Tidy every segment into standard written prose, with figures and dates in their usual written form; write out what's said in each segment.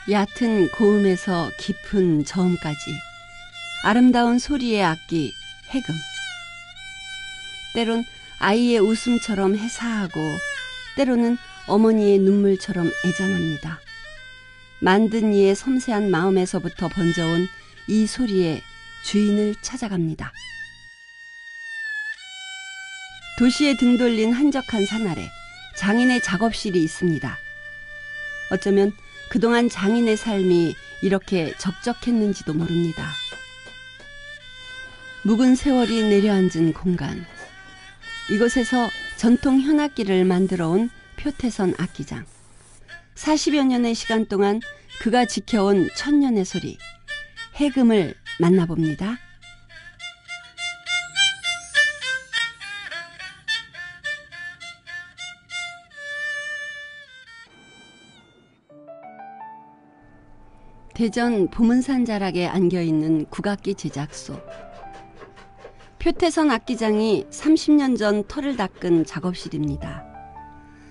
얕은 고음에서 깊은 저음까지 아름다운 소리의 악기 해금. 때론 아이의 웃음처럼 해사하고 때로는 어머니의 눈물처럼 애잔합니다. 만든 이의 섬세한 마음에서부터 번져온 이 소리에 주인을 찾아갑니다. 도시에 등 돌린 한적한 산 아래 장인의 작업실이 있습니다. 어쩌면 그동안 장인의 삶이 이렇게 적적했는지도 모릅니다. 묵은 세월이 내려앉은 공간. 이곳에서 전통 현악기를 만들어 온 표태선 악기장. 40여 년의 시간 동안 그가 지켜온 천년의 소리, 해금을 만나봅니다. 대전 보문산 자락에 안겨있는 국악기 제작소. 표태선 악기장이 30년 전 터를 닦은 작업실입니다.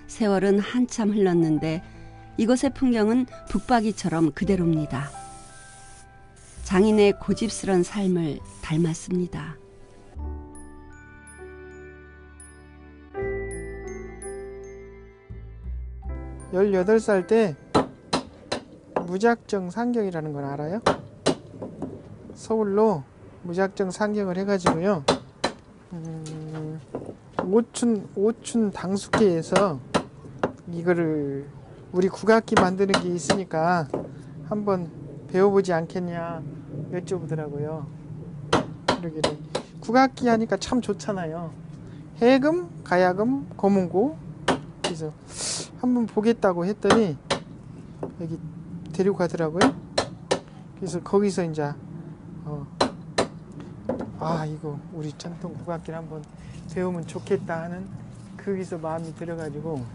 세월은 한참 흘렀는데 이곳의 풍경은 북박이처럼 그대로입니다. 장인의 고집스런 삶을 닮았습니다. 열여덟 살 때 무작정 상경이라는 걸 알아요? 서울로 무작정 상경을 해가지고요. 오춘 당숙회에서 이거를 우리 국악기 만드는 게 있으니까 한번 배워보지 않겠냐 여쭤보더라고요. 그러기를 국악기 하니까 참 좋잖아요. 해금, 가야금, 거문고. 그래서 한번 보겠다고 했더니 여기 데리고 가더라고요. 그래서 거기서 이제 이거 우리 전통 국악기를 한번 배우면 좋겠다 하는 거기서 마음이 들어가지고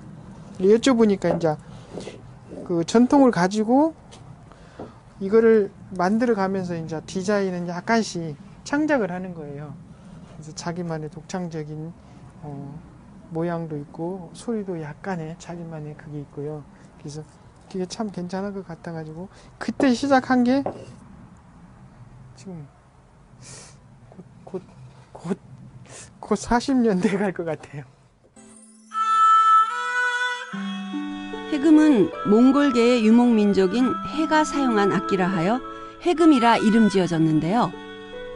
여쭤보니까 이제 그 전통을 가지고 이거를 만들어 가면서 이제 디자인은 약간씩 창작을 하는 거예요. 그래서 자기만의 독창적인 모양도 있고 소리도 약간의 자기만의 그게 있고요. 그래서 그게 참 괜찮은 것 같아가지고 그때 시작한 게 지금 곧 40년 돼 갈 것 같아요. 해금은 몽골계의 유목민족인 해가 사용한 악기라 하여 해금이라 이름 지어졌는데요.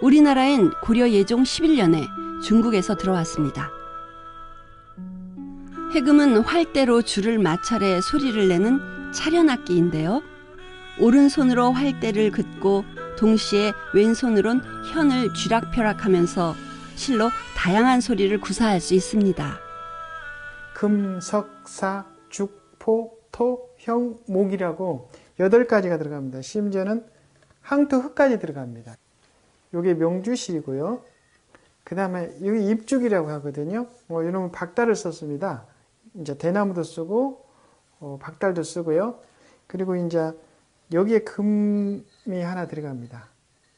우리나라엔 고려 예종 11년에 중국에서 들어왔습니다. 해금은 활대로 줄을 마찰해 소리를 내는 차련악기인데요. 오른손으로 활대를 긋고 동시에 왼손으론 현을 쥐락펴락하면서 실로 다양한 소리를 구사할 수 있습니다. 금, 석, 사, 죽, 포, 토, 형, 목이라고 8가지가 들어갑니다. 심지어는 항토, 흑까지 들어갑니다. 요게 명주실이고요. 그 다음에 여기 입죽이라고 하거든요. 이놈은 박달을 썼습니다. 이제 대나무도 쓰고 박달도 쓰고요. 그리고 이제 여기에 금이 하나 들어갑니다.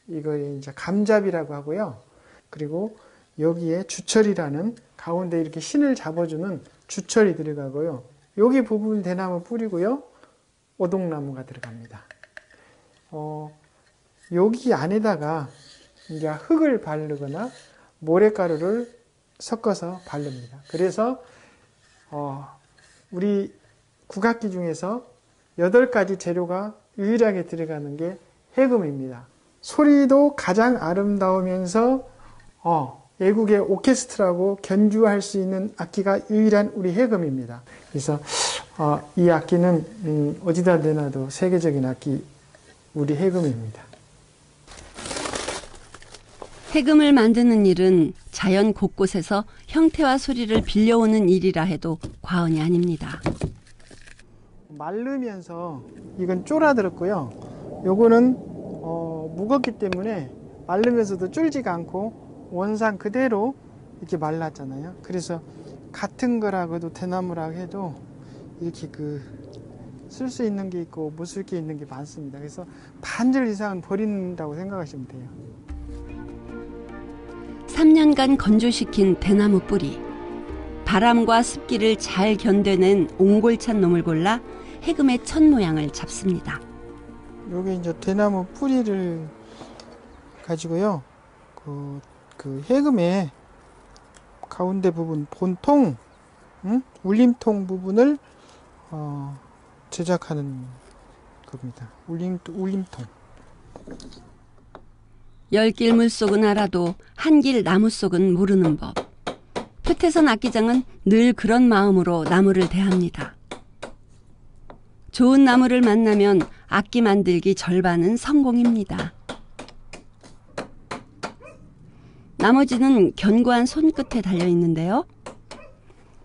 이거 이제 감잡이라고 하고요. 그리고 여기에 주철이라는 가운데 이렇게 신을 잡아주는 주철이 들어가고요. 여기 부분 대나무 뿌리고요. 오동나무가 들어갑니다. 여기 안에다가 이제 흙을 바르거나 모래가루를 섞어서 바릅니다. 그래서 우리 국악기 중에서 8가지 재료가 유일하게 들어가는 게 해금입니다. 소리도 가장 아름다우면서 외국의 오케스트라고 견주할 수 있는 악기가 유일한 우리 해금입니다. 그래서 이 악기는 어디다 내놔도 세계적인 악기 우리 해금입니다. 해금을 만드는 일은 자연 곳곳에서 형태와 소리를 빌려오는 일이라 해도 과언이 아닙니다. 마르면서 이건 쫄아들었고요. 요거는 무겁기 때문에 마르면서도 쫄지가 않고 원상 그대로 이렇게 말랐잖아요. 그래서 같은 거라고도 대나무라고 해도 이렇게 쓸 수 있는 게 있고 못 쓸 게 있는 게 많습니다. 그래서 반절 이상은 버린다고 생각하시면 돼요. 3년간 건조시킨 대나무 뿌리. 바람과 습기를 잘 견뎌낸 옹골찬 놈을 골라 해금의 첫 모양을 잡습니다. 요게 이제 대나무 뿌리를 가지고요. 그 해금의 가운데 부분, 본통, 울림통 부분을 제작하는 겁니다. 울림통. 열길 물속은 알아도 한길 나무 속은 모르는 법. 표태선 악기장은 늘 그런 마음으로 나무를 대합니다. 좋은 나무를 만나면 악기 만들기 절반은 성공입니다. 나머지는 견고한 손끝에 달려 있는데요.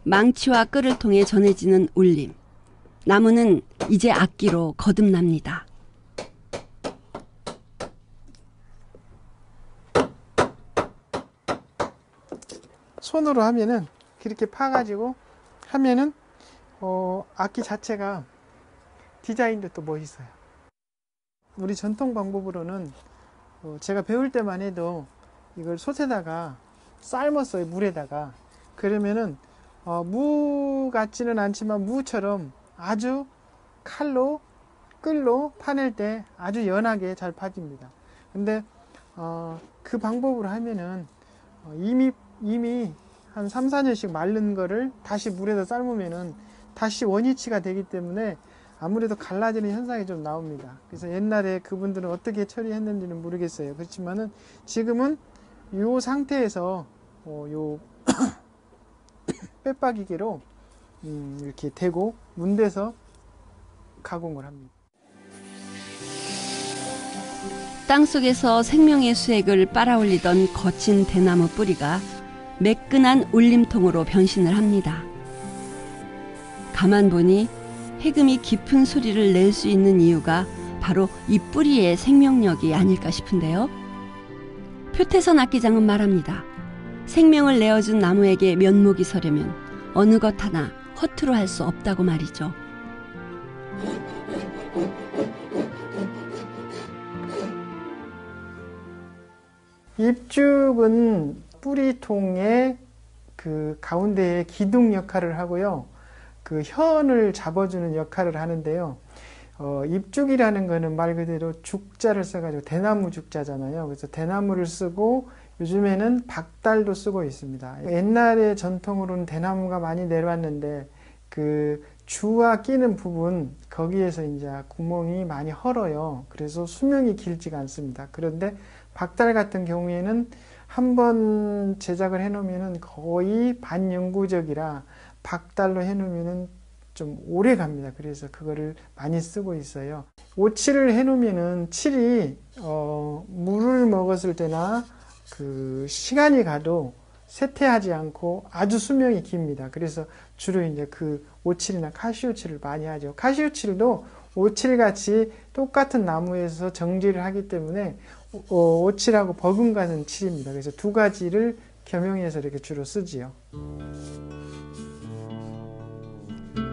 망치와 끌을 통해 전해지는 울림. 나무는 이제 악기로 거듭납니다. 손으로 하면은 그렇게 파가지고 하면은 악기 자체가 디자인도 또 멋있어요. 우리 전통 방법으로는 제가 배울 때만 해도 이걸 솥에다가 삶았어요. 물에다가. 그러면은 무 같지는 않지만 무처럼 아주 칼로 끌로 파낼 때 아주 연하게 잘 파집니다. 근데 그 방법으로 하면은 이미 한 3, 4년씩 마른 거를 다시 물에다 삶으면은 다시 원위치가 되기 때문에 아무래도 갈라지는 현상이 좀 나옵니다. 그래서 옛날에 그분들은 어떻게 처리했는지는 모르겠어요. 그렇지만은 지금은 이 상태에서 요 빼박이기로 이렇게 대고 문대서 가공을 합니다. 땅속에서 생명의 수액을 빨아올리던 거친 대나무 뿌리가 매끈한 울림통으로 변신을 합니다. 가만 보니 해금이 깊은 소리를 낼 수 있는 이유가 바로 이 뿌리의 생명력이 아닐까 싶은데요. 표태선 악기장은 말합니다. 생명을 내어준 나무에게 면목이 서려면 어느 것 하나 허투루 할 수 없다고 말이죠. 입죽은 뿌리통의 그 가운데에 기둥 역할을 하고요. 그 현을 잡아주는 역할을 하는데요. 입죽이라는 거는 말 그대로 죽자를 써가지고 대나무 죽자잖아요. 그래서 대나무를 쓰고 요즘에는 박달도 쓰고 있습니다. 옛날의 전통으로는 대나무가 많이 내려왔는데 그 주와 끼는 부분 거기에서 이제 구멍이 많이 헐어요. 그래서 수명이 길지가 않습니다. 그런데 박달 같은 경우에는 한번 제작을 해놓으면 거의 반영구적이라 박달로 해놓으면 좀 오래 갑니다. 그래서 그거를 많이 쓰고 있어요. 오칠을 해놓으면은 칠이 물을 먹었을 때나 그 시간이 가도 쇠퇴하지 않고 아주 수명이 깁니다. 그래서 주로 이제 그 오칠이나 카시오칠을 많이 하죠. 카시오칠도 오칠같이 똑같은 나무에서 정제를 하기 때문에 오칠하고 버금가는 칠입니다. 그래서 두 가지를 겸용해서 이렇게 주로 쓰지요.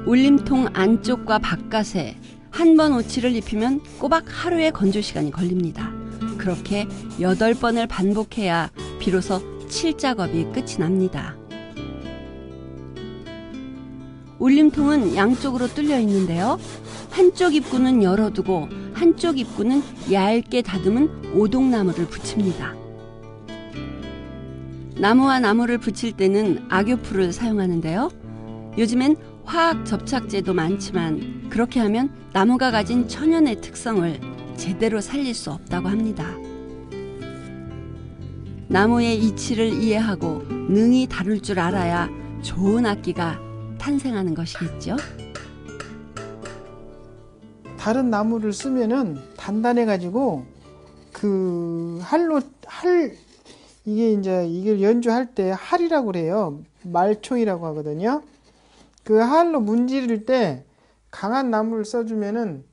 울림통 안쪽과 바깥에 한 번 오칠을 입히면 꼬박 하루의 건조 시간이 걸립니다. 그렇게 8번을 반복해야 비로소 칠 작업이 끝이 납니다. 울림통은 양쪽으로 뚫려 있는데요. 한쪽 입구는 열어두고 한쪽 입구는 얇게 다듬은 오동나무를 붙입니다. 나무와 나무를 붙일 때는 악교풀을 사용하는데요. 요즘엔 화학 접착제도 많지만 그렇게 하면 나무가 가진 천연의 특성을 제대로 살릴 수 없다고 합니다. 나무의 이치를 이해하고 능히 다룰 줄 알아야 좋은 악기가 탄생하는 것이겠죠. 다른 나무를 쓰면은 단단해가지고 그 이게 이제 이걸 연주할 때 할이라고 그래요. 말총이라고 하거든요. 그 할로 문지를 때 강한 나무를 써주면은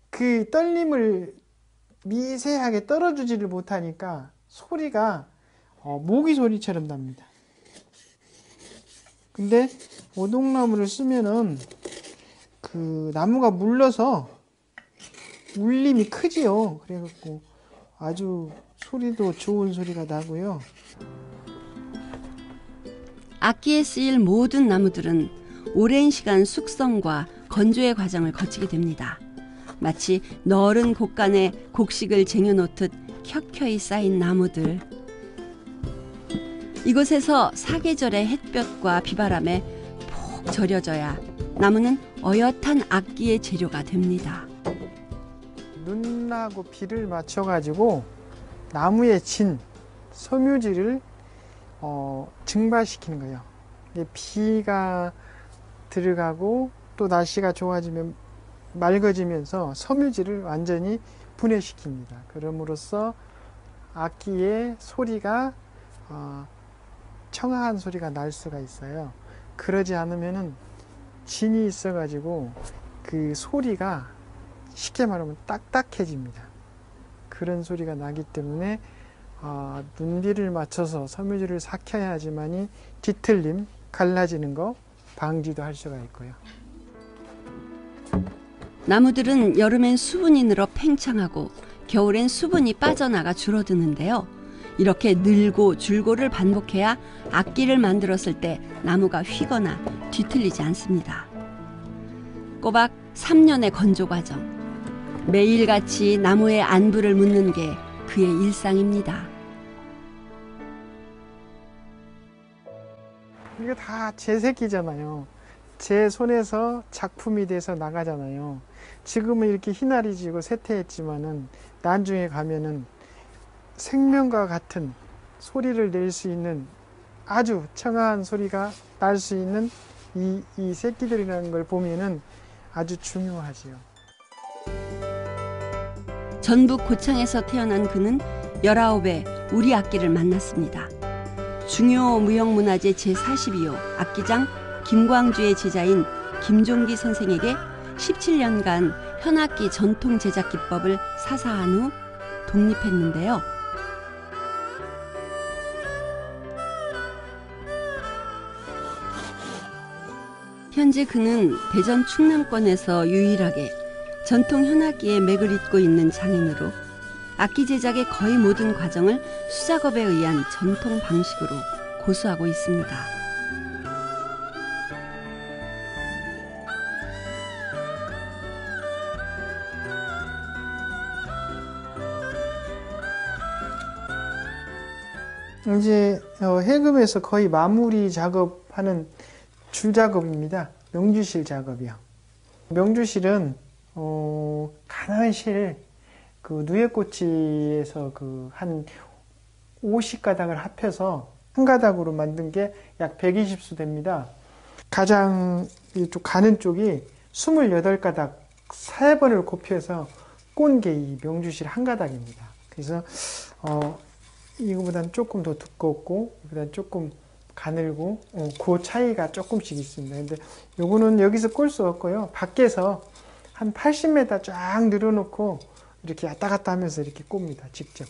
그 떨림을 미세하게 떨어주지를 못하니까 소리가 모기 소리처럼 납니다. 근데 오동나무를 쓰면은 그 나무가 물러서 울림이 크지요. 그래갖고 아주 소리도 좋은 소리가 나고요. 악기에 쓰일 모든 나무들은 오랜 시간 숙성과 건조의 과정을 거치게 됩니다. 마치 너른 곡간에 곡식을 쟁여놓듯 켜켜이 쌓인 나무들. 이곳에서 사계절의 햇볕과 비바람에 푹 절여져야 나무는 어엿한 악기의 재료가 됩니다. 눈하고 비를 맞춰가지고 나무에 진 섬유질을 증발시키는 거예요. 비가 들어가고 또 날씨가 좋아지면 맑아지면서 섬유질을 완전히 분해시킵니다. 그럼으로써 악기의 소리가 청아한 소리가 날 수가 있어요. 그러지 않으면은 진이 있어가지고 그 소리가 쉽게 말하면 딱딱해집니다. 그런 소리가 나기 때문에 눈비를 맞춰서 섬유질을 삭혀야지만이 뒤틀림, 갈라지는 거 방지도 할 수가 있고요. 나무들은 여름엔 수분이 늘어 팽창하고 겨울엔 수분이 빠져나가 줄어드는데요. 이렇게 늘고 줄고를 반복해야 악기를 만들었을 때 나무가 휘거나 뒤틀리지 않습니다. 꼬박 3년의 건조 과정. 매일같이 나무에 안부를 묻는 게 그의 일상입니다. 이게 다 제 새끼잖아요. 제 손에서 작품이 돼서 나가잖아요. 지금은 이렇게 희날이 지고 쇠퇴했지만은 나중에 가면은 생명과 같은 소리를 낼 수 있는 아주 청아한 소리가 날 수 있는 이 새끼들이라는 걸 보면은 아주 중요하지요. 전북 고창에서 태어난 그는 19에 우리 악기를 만났습니다. 중요 무형문화재 제42호 악기장 김광주의 제자인 김종기 선생에게 17년간 현악기 전통 제작 기법을 사사한 후 독립했는데요. 현재 그는 대전 충남권에서 유일하게 전통 현악기에 맥을 잇고 있는 장인으로 악기 제작의 거의 모든 과정을 수작업에 의한 전통 방식으로 고수하고 있습니다. 이제 해금에서 거의 마무리 작업하는 줄 작업입니다. 명주실 작업이요. 명주실은 가난한 실 그 누에꽃이에서 그 한 50가닥을 합해서 한 가닥으로 만든 게 약 120수 됩니다. 가장 이쪽 가는 쪽이 28가닥 3번을 곱해서 꼰 게 이 명주실 한 가닥입니다. 그래서 이거보다는 조금 더 두껍고 이거보다는 조금 가늘고 그 차이가 조금씩 있습니다. 근데 요거는 여기서 꼴 수 없고요. 밖에서 한 80m 쫙 늘어놓고 이렇게 왔다 갔다 하면서 이렇게 꼽니다. 직접.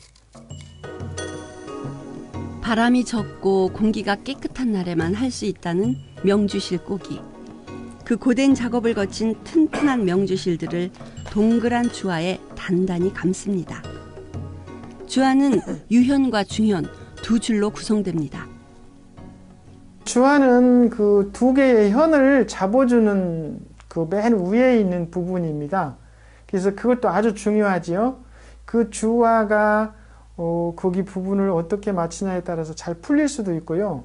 바람이 적고 공기가 깨끗한 날에만 할 수 있다는 명주실 꼬기. 그 고된 작업을 거친 튼튼한 명주실들을 동그란 주화에 단단히 감습니다. 주화는 유현과 중현 두 줄로 구성됩니다. 주화는 그 두 개의 현을 잡아주는 그 맨 위에 있는 부분입니다. 그래서 그것도 아주 중요하지요. 그 주화가 거기 부분을 어떻게 맞추냐에 따라서 잘 풀릴 수도 있고요.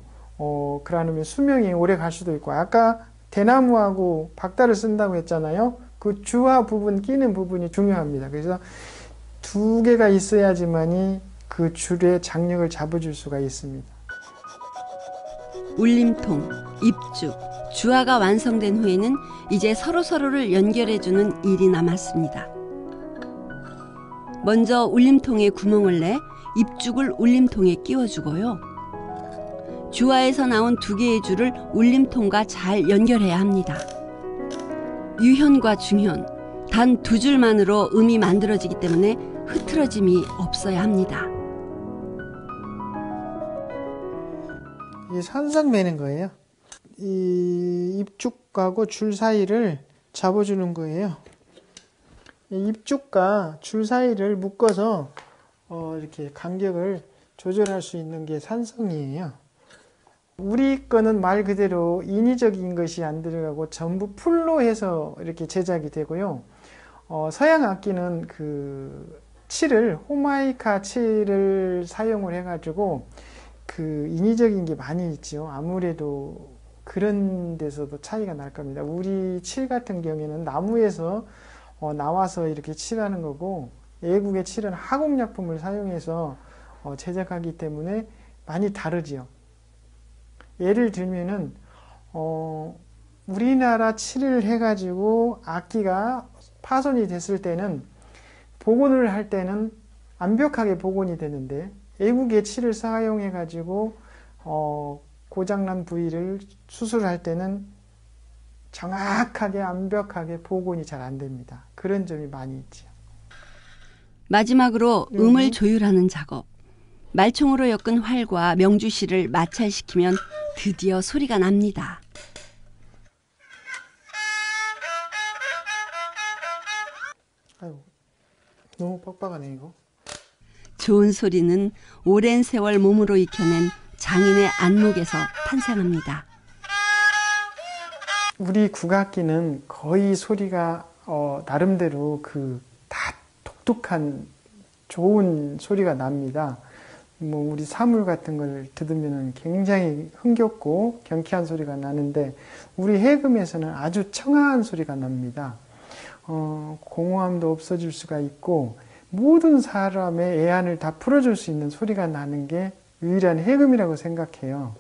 그러면 수명이 오래 갈 수도 있고, 아까 대나무하고 박다를 쓴다고 했잖아요. 그 주화 부분 끼는 부분이 중요합니다. 그래서 두 개가 있어야지만이 그 줄의 장력을 잡아줄 수가 있습니다. 울림통, 입죽, 주화가 완성된 후에는 이제 서로서로를 연결해주는 일이 남았습니다. 먼저 울림통에 구멍을 내 입죽을 울림통에 끼워주고요. 주화에서 나온 두 개의 줄을 울림통과 잘 연결해야 합니다. 유현과 중현, 단 두 줄만으로 음이 만들어지기 때문에 흐트러짐이 없어야 합니다. 이 산성 매는 거예요. 이 입죽하고 줄 사이를 잡아주는 거예요. 이 입죽과 줄 사이를 묶어서 이렇게 간격을 조절할 수 있는 게 산성이에요. 우리 거는 말 그대로 인위적인 것이 안 들어가고 전부 풀로 해서 이렇게 제작이 되고요. 서양 악기는 그 칠을 호마이카 칠을 사용을 해가지고 그 인위적인 게 많이 있죠. 아무래도 그런 데서도 차이가 날 겁니다. 우리 칠 같은 경우에는 나무에서 나와서 이렇게 칠하는 거고, 외국의 칠은 화공약품을 사용해서 제작하기 때문에 많이 다르지요. 예를 들면은 우리나라 칠을 해가지고 악기가 파손이 됐을 때는 복원을 할 때는 완벽하게 복원이 되는데, 외국의 칠을 사용해가지고 고장난 부위를 수술할 때는 정확하게 완벽하게 복원이 잘 안 됩니다. 그런 점이 많이 있죠. 마지막으로 음을 조율하는 작업. 말총으로 엮은 활과 명주실을 마찰시키면 드디어 소리가 납니다. 아유, 너무 빡빡하네 이거. 좋은 소리는 오랜 세월 몸으로 익혀낸 장인의 안목에서 탄생합니다. 우리 국악기는 거의 소리가 나름대로 그 다 독특한 좋은 소리가 납니다. 뭐 우리 사물 같은 걸 들으면 굉장히 흥겹고 경쾌한 소리가 나는데, 우리 해금에서는 아주 청아한 소리가 납니다. 공허함도 없어질 수가 있고 모든 사람의 애환을 다 풀어줄 수 있는 소리가 나는 게 유일한 해금이라고 생각해요.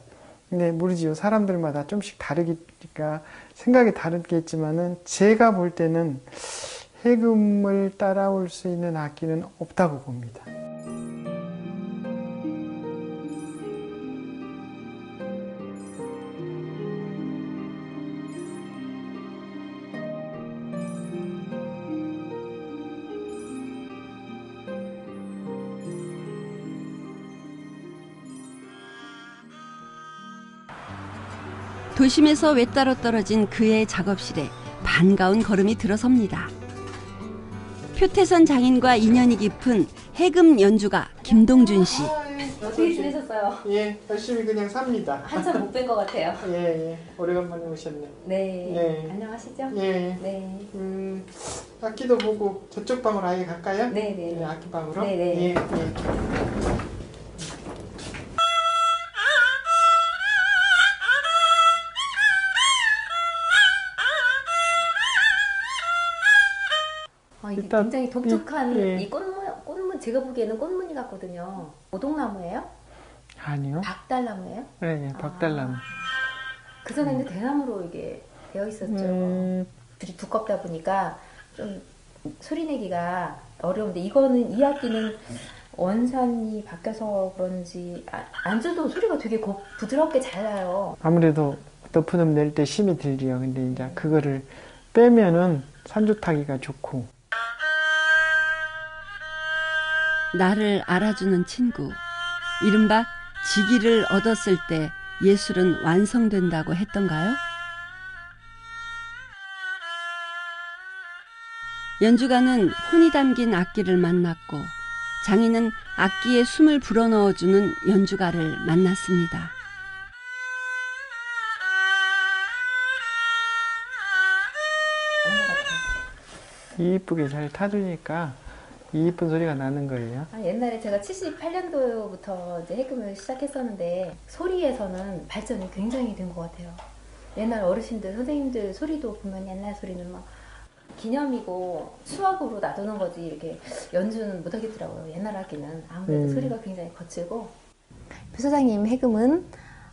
근데 모르지요. 사람들마다 좀씩 다르니까 생각이 다르겠지만은 제가 볼 때는 해금을 따라올 수 있는 악기는 없다고 봅니다. 도심에서 외따로 떨어진 그의 작업실에 반가운 걸음이 들어섭니다. 표태선 장인과 인연이 깊은 해금 연주가 김동준 씨. 어떻게 지내셨어요? 예, 열심히 그냥 삽니다. 한참 못 뵌 것 같아요. 예, 오래간만에 오셨네. 네. 네. 안녕하시죠? 예. 네. 악기도 보고 저쪽 방으로 아예 갈까요? 네네. 네, 악기 방으로? 네네. 예, 예. 이게 일단 굉장히 독특한 예. 이 꽃문 제가 보기에는 꽃무늬 같거든요. 오동나무예요? 아니요. 박달나무예요? 네, 박달나무. 그 전에는 대나무로 이게 되어 있었죠. 줄이 두껍다 보니까 좀 소리 내기가 어려운데, 이거는 이 악기는 원산이 바뀌어서 그런지 안주도 소리가 되게 부드럽게 잘 나요. 아무래도 높은 음 낼 때 힘이 들지요. 근데 이제 그거를 빼면은 산조 타기가 좋고. 나를 알아주는 친구. 이른바 직위를 얻었을 때 예술은 완성된다고 했던가요? 연주가는 혼이 담긴 악기를 만났고, 장인은 악기에 숨을 불어넣어주는 연주가를 만났습니다. 이쁘게 잘 타주니까 이쁜 소리가 나는 거예요. 옛날에 제가 78년도부터 이제 해금을 시작했었는데, 소리에서는 발전이 굉장히 된 것 같아요. 옛날 어르신들, 선생님들 소리도 보면 옛날 소리는 막 기념이고 수학으로 놔두는 거지 이렇게 연주는 못 하겠더라고요. 옛날 악기는 아무래도 소리가 굉장히 거칠고. 표 소장님 해금은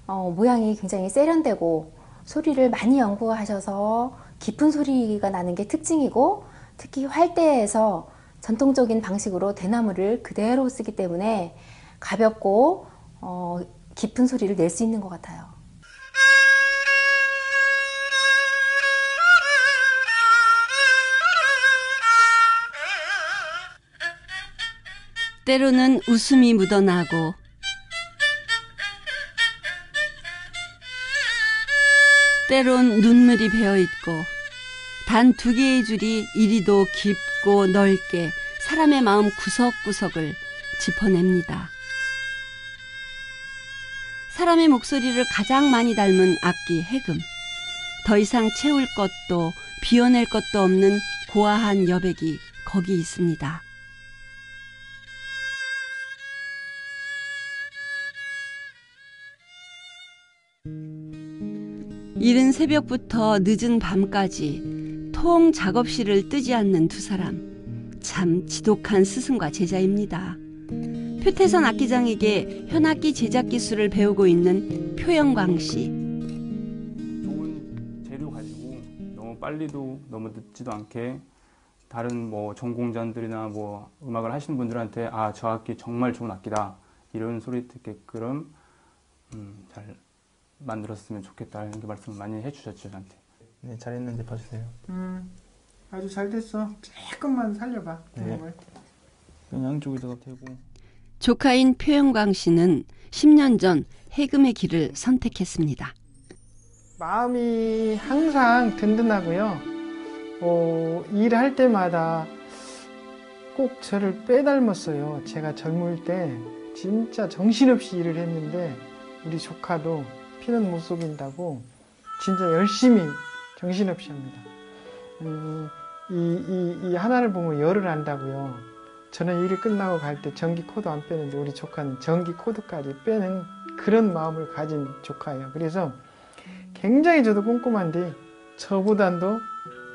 모양이 굉장히 세련되고 소리를 많이 연구하셔서 깊은 소리가 나는 게 특징이고, 특히 활대에서 전통적인 방식으로 대나무를 그대로 쓰기 때문에 가볍고 깊은 소리를 낼 수 있는 것 같아요. 때로는 웃음이 묻어나고, 때론 눈물이 배어있고, 단 두 개의 줄이 이리도 깊고 넓게 사람의 마음 구석구석을 짚어냅니다. 사람의 목소리를 가장 많이 닮은 악기 해금. 더 이상 채울 것도 비워낼 것도 없는 고아한 여백이 거기 있습니다. 이른 새벽부터 늦은 밤까지 통 작업실을 뜨지 않는 두 사람. 참 지독한 스승과 제자입니다. 표태산 악기장에게 현악기 제작 기술을 배우고 있는 표영광 씨. 좋은 재료 가지고 너무 빨리도 너무 늦지도 않게 다른 뭐 전공자들이나 뭐 음악을 하시는 분들한테 아, 저 악기 정말 좋은 악기다 이런 소리 듣게끔 잘 만들었으면 좋겠다 이런 말씀을 많이 해주셨죠 저한테. 네, 잘했는지 봐주세요. 아주 잘 됐어. 조금만 살려봐. 네. 그냥 양쪽에다가 대고. 조카인 표영광 씨는 10년 전 해금의 길을 선택했습니다. 마음이 항상 든든하고요. 일할 때마다 꼭 저를 빼닮았어요. 제가 젊을 때 진짜 정신없이 일을 했는데 우리 조카도 피는 못 속인다고 진짜 열심히 정신없이 합니다. 이 하나를 보면 열을 안다고요. 저는 일이 끝나고 갈 때 전기 코드 안 빼는데 우리 조카는 전기 코드까지 빼는 그런 마음을 가진 조카예요. 그래서 굉장히 저도 꼼꼼한데 저보단도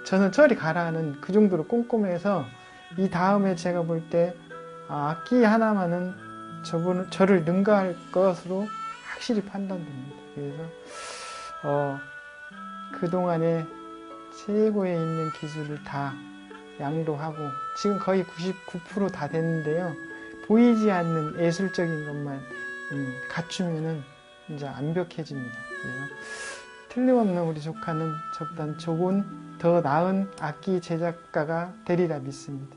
저는 저리 가라 하는 그 정도로 꼼꼼해서 이 다음에 제가 볼 때 악기 하나만은 저를 능가할 것으로 확실히 판단됩니다. 그래서 그동안에 최고에 있는 기술을 다 양도하고 지금 거의 99% 다 됐는데요. 보이지 않는 예술적인 것만 갖추면은 이제 완벽해집니다. 그래서 틀림없는 우리 조카는 저보다 좋은 더 나은 악기 제작가가 되리라 믿습니다.